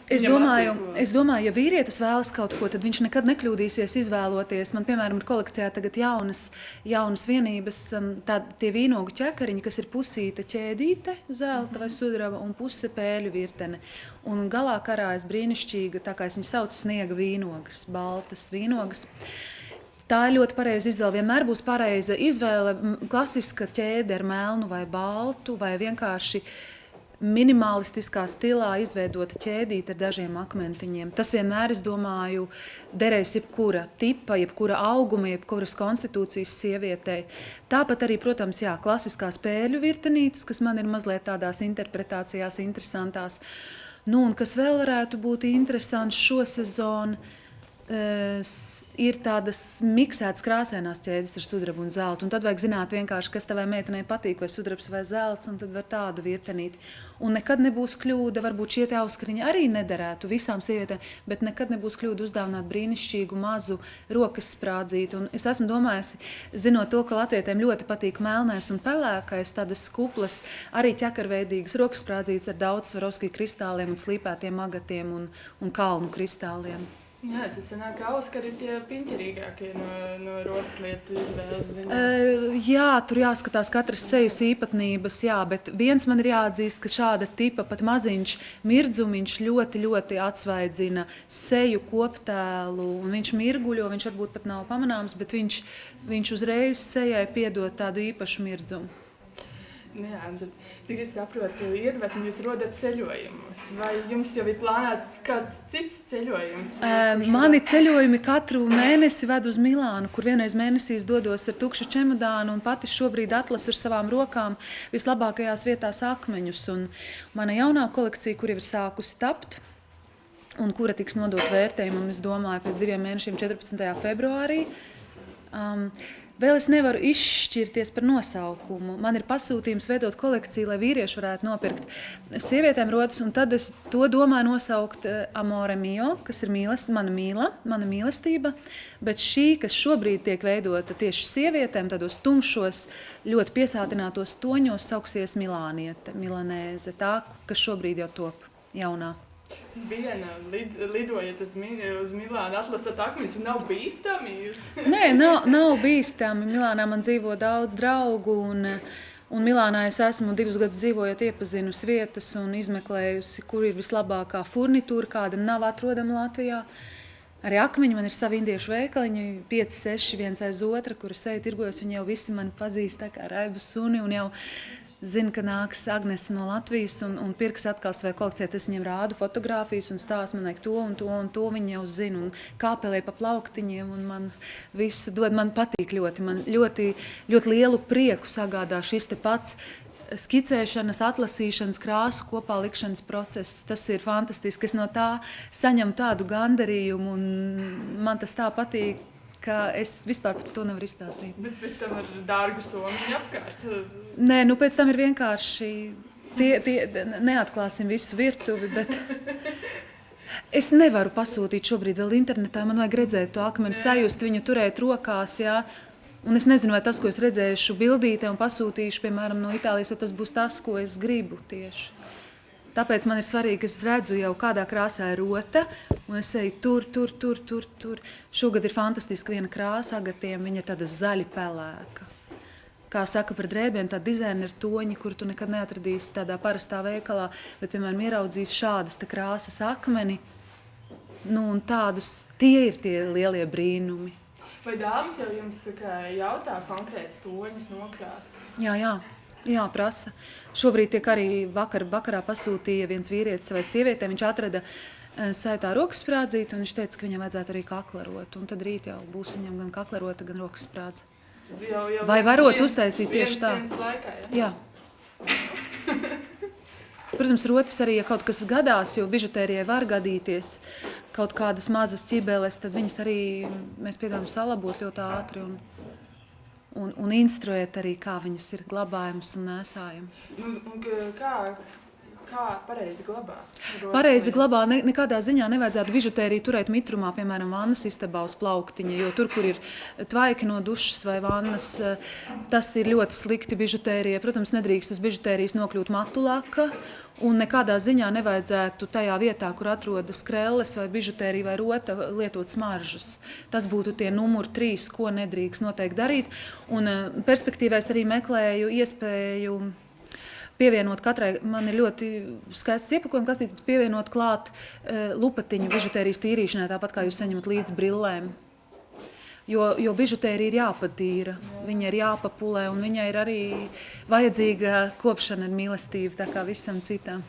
Es domāju, ja vīrietis vēlas kaut ko, tad viņš nekad nekļūdīsies izvēloties. Man, piemēram, ir kolekcijā tagad jaunas vienības, tie vīnogu ķekariņi, kas ir pusīta ķēdīte, zelta vai sudraba, un puse pēļu virtene. Un galā karājas brīnišķīga, tā kā es viņu saucu, sniega vīnogas, baltas vīnogas. Tā ir ļoti pareiza izvēle. Vienmēr būs pareiza izvēle, klasiska ķēde ar melnu vai baltu, vai vienkārši minimalistiskā stilā izveidota ķēdīte ar dažiem akmentiņiem. Tas vienmēr, es domāju, derēs jebkura tipa, jebkura auguma, jebkuras konstitūcijas sievietei. Tāpat arī, protams, klasiskās pēļu virtenītes, kas man ir mazliet tādās interpretācijās interesantās. Un kas vēl varētu būt interesants šo sezonu, ir tādas miksētas krāsainās ķēdes ar sudrabu un zeltu. Un tad vajag zināt vienkārši, kas tavai meitenei patīk, vai sudrabs vai zelts, un tad var tādu virtenīti. Un nekad nebūs kļūda, varbūt šie auskariņi arī nederētu visām sievietēm, bet nekad nebūs kļūda uzdāvināt brīnišķīgu mazu rokas sprādzīti. Un es esmu domājusi, zinot to, ka latvietēm ļoti patīk melnais un pelēkais, tādas kuplas, arī ķekarveidīgas rokas sprādzītes ar daudz Swarovski kristāliem un slīpētiem agatiem un kalnu kristāliem. Jā, tas sanāk, ka Auskari ir tie piņķerīgākie no rotas lietu izvēles ziņā. Jā, tur jāskatās katras sejas īpatnības, bet viens man ir jāatzīst, ka šāda tipa pat maziņš mirdzumiņš ļoti, ļoti atsvaidzina seju koptēlu, un viņš mirguļo, viņš varbūt pat nav pamanāms, bet viņš uzreiz sejai piedod tādu īpašu mirdzumu. Jā, tad, cik es saprotu, iedvesmu jūs rodat ceļojumus, vai jums jau ir plānāts kāds cits ceļojums? Mani ceļojumi katru mēnesi ved uz Milānu, kur vienreiz mēnesīs dodos ar tukšu čemodānu un pati šobrīd atlasu ar savām rokām vislabākajās vietās akmeņus. Un mana jaunā kolekcija, kur jau ir sākusi tapt, un kura tiks nodot vērtējumam, es domāju, pēc 2 mēnešiem 14. februārī, vēl es nevaru izšķirties par nosaukumu. Man ir pasūtījums veidot kolekciju, lai vīrieši varētu nopirkt sievietēm rotas, un tad es to domāju nosaukt Amore Mio, kas ir mana mīlestība, bet šī, kas šobrīd tiek veidota tieši sievietēm, tādos tumšos, ļoti piesātinātos toņos, sauksies Milāniete, Milanēze, tā, kas šobrīd jau top jaunā. Viena lidojat uz Milānu, atlasat akmeņus, nav bīstami jūs? Nē, nav bīstami. Milānā man dzīvo daudz draugu, un Milānā es esmu 2 gadus dzīvojot, iepazinusi vietas un izmeklējusi, kur ir vislabākā furnitūra, kāda nav atrodama Latvijā. Arī akmeņi, man ir savi indiešu veikaliņi, 5, 6, viens aiz otra, kurus eju tirgojos, viņi jau visi mani pazīst tā kā raibu suni, un jau zinu, ka nāks Agnese no Latvijas un pirks atkal savai kolekcijai. Es viņiem rādu fotogrāfijas un stāstu, man vajag to un to un to. Viņi jau zina un kāpelē pa plauktiņiem un man visu dod. Man patīk ļoti. Man ļoti, ļoti lielu prieku sagādā šis te pats skicēšanas, atlasīšanas, krāsu kopā likšanas process. Tas ir fantastiski. Es no tā saņemu tādu gandarījumu un man tas tā patīk, ka es vispār par to nevaru izstāstīt. Bet pēc tam ar dārgu somiņu apkārt? Nē, pēc tam ir vienkārši, neatklāsim visu virtuvi, bet es nevaru pasūtīt šobrīd vēl internetā, man vajag redzēt to akmeni, sajust viņu, turēt rokās, un es nezinu, vai tas, ko es redzēšu bildītē un pasūtīšu, piemēram, no Itālijas, vai tas būs tas, ko es gribu tieši. Tāpēc man ir svarīgi, ka es redzu jau kādā krāsā ir rota, un es eju tur. Šogad ir fantastiski viena krāsa agatiem, viņa ir tāda zaļi pelēka. Kā saka par drēbēm, tā dizaineru toņi, kur tu nekad neatradīsi tādā parastā veikalā, bet, piemēram, ieraudzīs šādas krāsas akmeni, un tādus, tie ir tie lielie brīnumi. Vai dāmas jau jums jautā konkrētas toņas nokrāsas? Jā, prasa. Šobrīd tiek arī vakarā pasūtīja viens vīrietis savai sievietē. Viņš atrada saitā rokas sprādzīti, un viņš teica, ka viņam vajadzētu arī kaklarot. Un tad rīt jau būs viņam gan kaklarota, gan rokas sprādze. Vai varot uztaisīt tieši tā? Viens laikā, jā. Protams, rotas arī, ja kaut kas gadās, jo bižutērijai var gadīties kaut kādas mazas ķibeles, tad viņas arī mēs piedāvājam salabot ļoti ātri un instruēt arī, kā viņas ir glabājamas un nēsājamas. Kā pareizi glabāt? Pareizi glabā nekādā ziņā nevajadzētu bižutēriju turēt mitrumā, piemēram, vannas istabā uz plauktiņa, jo tur, kur ir tvaiki no dušas vai vannas, tas ir ļoti slikti bižutērijai. Protams, nedrīkst uz bižutērijas nokļūt matu laka Un nekādā ziņā nevajadzētu tajā vietā, kur atrodas krelles vai bižutērija vai rota, lietot smaržas. Tas būtu tie numuri 3, ko nedrīkst noteikti darīt. Un perspektīvā es arī meklēju iespēju pievienot katrai, man ir ļoti skaists iepakojuma kastītes, bet pievienot klāt lupatiņu bižutērijas tīrīšanai, tāpat kā jūs saņemat līdz brillēm. Jo bižutērija ir jāpatīra, viņa ir jāpapulē un viņai ir arī vajadzīga kopšana ar mīlestību, tā kā visam citam.